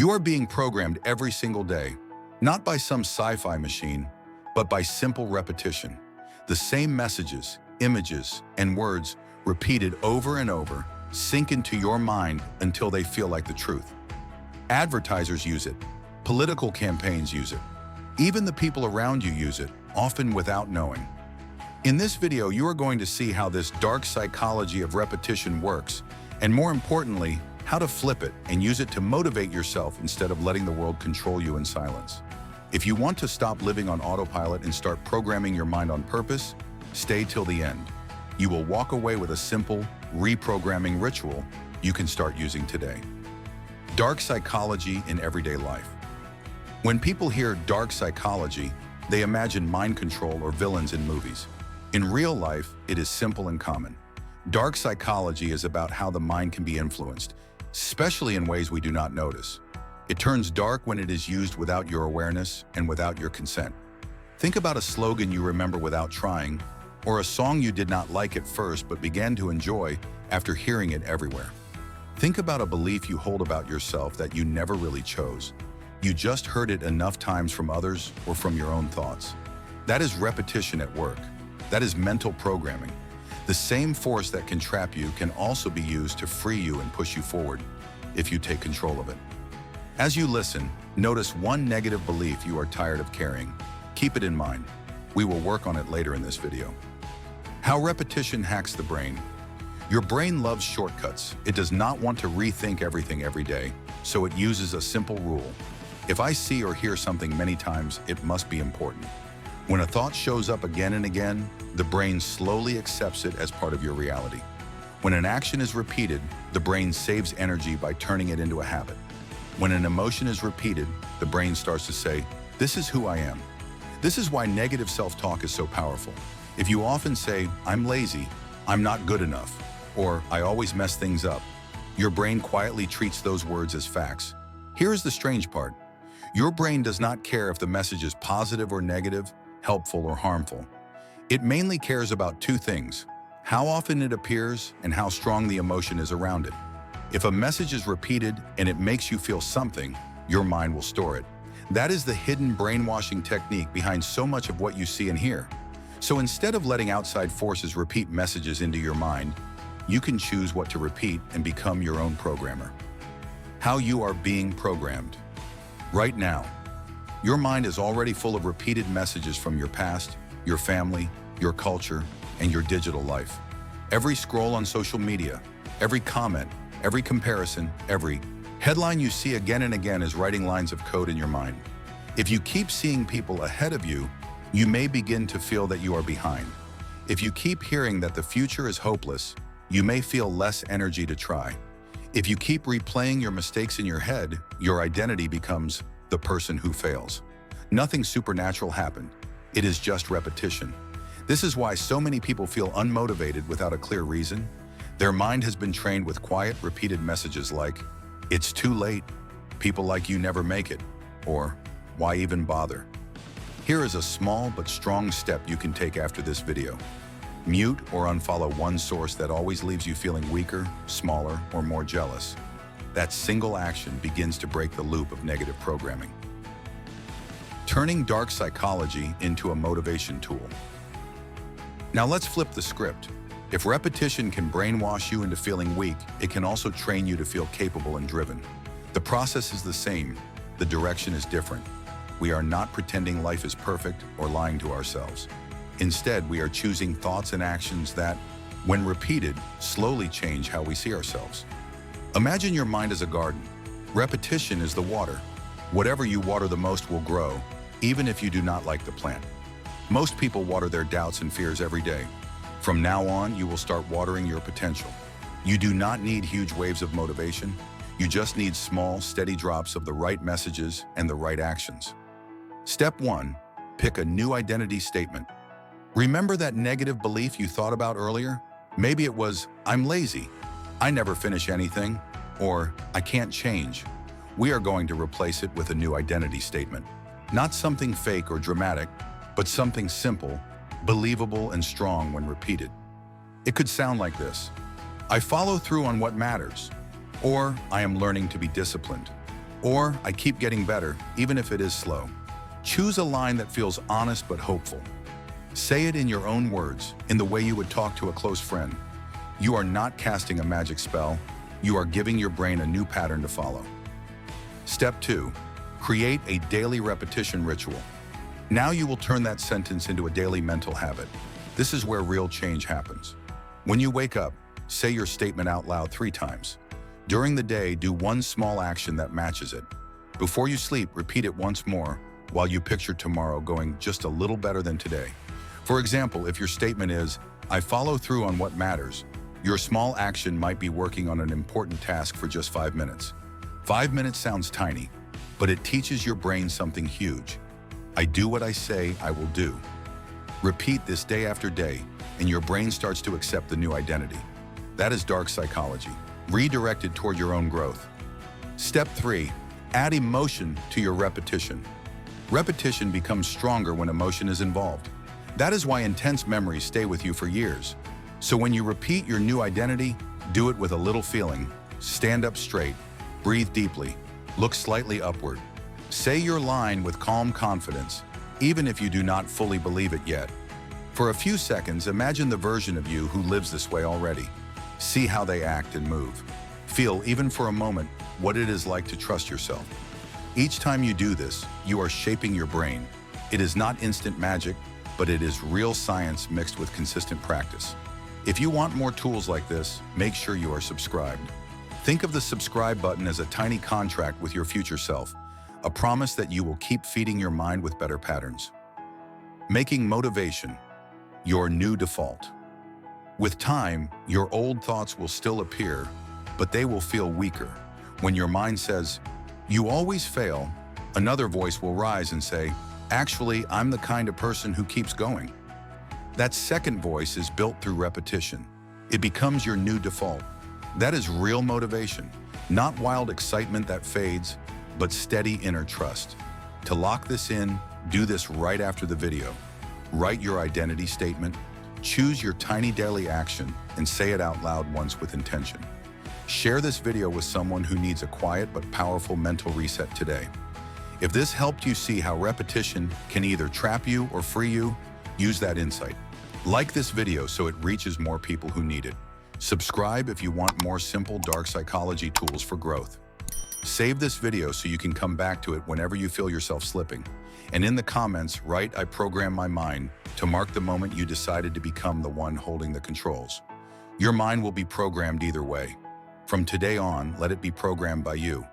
You are being programmed every single day, not by some sci-fi machine, but by simple repetition. The same messages, images, and words repeated over and over sink into your mind until they feel like the truth. Advertisers use it. Political campaigns use it. Even the people around you use it, often without knowing. In this video, you are going to see how this dark psychology of repetition works, and more importantly, how to flip it and use it to motivate yourself instead of letting the world control you in silence. If you want to stop living on autopilot and start programming your mind on purpose, stay till the end. You will walk away with a simple, reprogramming ritual you can start using today. Dark psychology in everyday life. When people hear dark psychology, they imagine mind control or villains in movies. In real life, it is simple and common. Dark psychology is about how the mind can be influenced, especially in ways we do not notice. It turns dark when it is used without your awareness and without your consent. Think about a slogan you remember without trying, or a song you did not like at first but began to enjoy after hearing it everywhere. Think about a belief you hold about yourself that you never really chose. You just heard it enough times from others or from your own thoughts. That is repetition at work. That is mental programming. The same force that can trap you can also be used to free you and push you forward if you take control of it. As you listen, notice one negative belief you are tired of carrying. Keep it in mind. We will work on it later in this video. How repetition hacks the brain. Your brain loves shortcuts. It does not want to rethink everything every day, so it uses a simple rule. If I see or hear something many times, it must be important. When a thought shows up again and again, the brain slowly accepts it as part of your reality. When an action is repeated, the brain saves energy by turning it into a habit. When an emotion is repeated, the brain starts to say, "This is who I am." This is why negative self-talk is so powerful. If you often say, "I'm lazy," "I'm not good enough," or "I always mess things up," your brain quietly treats those words as facts. Here is the strange part. Your brain does not care if the message is positive or negative, helpful or harmful. It mainly cares about two things: how often it appears and how strong the emotion is around it. If a message is repeated and it makes you feel something, your mind will store it. That is the hidden brainwashing technique behind so much of what you see and hear. So instead of letting outside forces repeat messages into your mind, you can choose what to repeat and become your own programmer. How you are being programmed. Right now, your mind is already full of repeated messages from your past, your family, your culture, and your digital life. Every scroll on social media, every comment, every comparison, every headline you see again and again is writing lines of code in your mind. If you keep seeing people ahead of you, you may begin to feel that you are behind. If you keep hearing that the future is hopeless, you may feel less energy to try. If you keep replaying your mistakes in your head, your identity becomes the person who fails. Nothing supernatural happened. It is just repetition. This is why so many people feel unmotivated without a clear reason. Their mind has been trained with quiet, repeated messages like, "It's too late," "People like you never make it," or "Why even bother?" Here is a small but strong step you can take after this video. Mute or unfollow one source that always leaves you feeling weaker, smaller, or more jealous. That single action begins to break the loop of negative programming. Turning dark psychology into a motivation tool. Now let's flip the script. If repetition can brainwash you into feeling weak, it can also train you to feel capable and driven. The process is the same. The direction is different. We are not pretending life is perfect or lying to ourselves. Instead, we are choosing thoughts and actions that, when repeated, slowly change how we see ourselves. Imagine your mind as a garden. Repetition is the water. Whatever you water the most will grow, even if you do not like the plant. Most people water their doubts and fears every day. From now on, you will start watering your potential. You do not need huge waves of motivation. You just need small, steady drops of the right messages and the right actions. Step 1. Pick a new identity statement. Remember that negative belief you thought about earlier? Maybe it was, "I'm lazy," "I never finish anything," or "I can't change." We are going to replace it with a new identity statement. Not something fake or dramatic, but something simple, believable, and strong when repeated. It could sound like this: "I follow through on what matters," or "I am learning to be disciplined," Or, I keep getting better, even if it is slow. Choose a line that feels honest but hopeful. Say it in your own words, in the way you would talk to a close friend. You are not casting a magic spell. You are giving your brain a new pattern to follow. Step 2. Create a daily repetition ritual. Now you will turn that sentence into a daily mental habit. This is where real change happens. When you wake up, say your statement out loud 3 times. During the day, do one small action that matches it. Before you sleep, repeat it once more while you picture tomorrow going just a little better than today. For example, if your statement is, "I follow through on what matters," your small action might be working on an important task for just 5 minutes. 5 minutes sounds tiny, but it teaches your brain something huge. I do what I say I will do. Repeat this day after day, and your brain starts to accept the new identity. That is dark psychology, redirected toward your own growth. Step 3. Add emotion to your repetition. Repetition becomes stronger when emotion is involved. That is why intense memories stay with you for years. So when you repeat your new identity, do it with a little feeling. Stand up straight, breathe deeply, look slightly upward. Say your line with calm confidence, even if you do not fully believe it yet. For a few seconds, imagine the version of you who lives this way already. See how they act and move. Feel, even for a moment, what it is like to trust yourself. Each time you do this, you are shaping your brain. It is not instant magic, but it is real science mixed with consistent practice. If you want more tools like this, make sure you are subscribed. Think of the subscribe button as a tiny contract with your future self, a promise that you will keep feeding your mind with better patterns. Making motivation your new default. With time, your old thoughts will still appear, but they will feel weaker. When your mind says, "You always fail," another voice will rise and say, "Actually, I'm the kind of person who keeps going." That second voice is built through repetition. It becomes your new default. That is real motivation, not wild excitement that fades, but steady inner trust. To lock this in, do this right after the video. Write your identity statement, choose your tiny daily action, and say it out loud once with intention. Share this video with someone who needs a quiet but powerful mental reset today. If this helped you see how repetition can either trap you or free you, use that insight. Like this video so it reaches more people who need it. Subscribe if you want more simple dark psychology tools for growth. Save this video so you can come back to it whenever you feel yourself slipping. And in the comments, write, "I program my mind," to mark the moment you decided to become the one holding the controls. Your mind will be programmed either way. From today on, let it be programmed by you.